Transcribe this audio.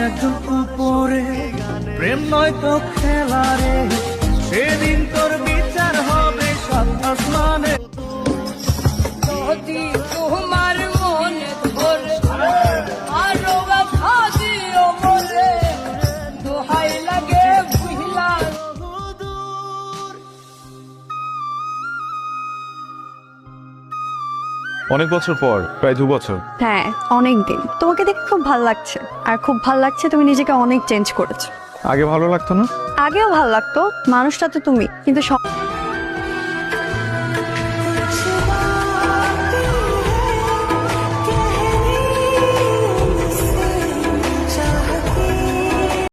একজন উপরে, প্রেম নয় তো খেলা রে, সেদিন তোর বিচার হবে সাত আসমানে। যদি তোমার মনে ধরে আরো ব্যথা দিও মরে, দোহাই লাগে বুঝলা। অনেক বছর পর, প্রায় 2 বছর। হ্যাঁ, অনেক দিন। তোমাকে দেখে খুব ভালো লাগছে, আর খুব ভালো লাগছে তুমি নিজেকে অনেক চেঞ্জ করেছো। আগে ভালো লাগতো না? আগেও ভালো লাগতো, মানুষটা তো তুমি, কিন্তু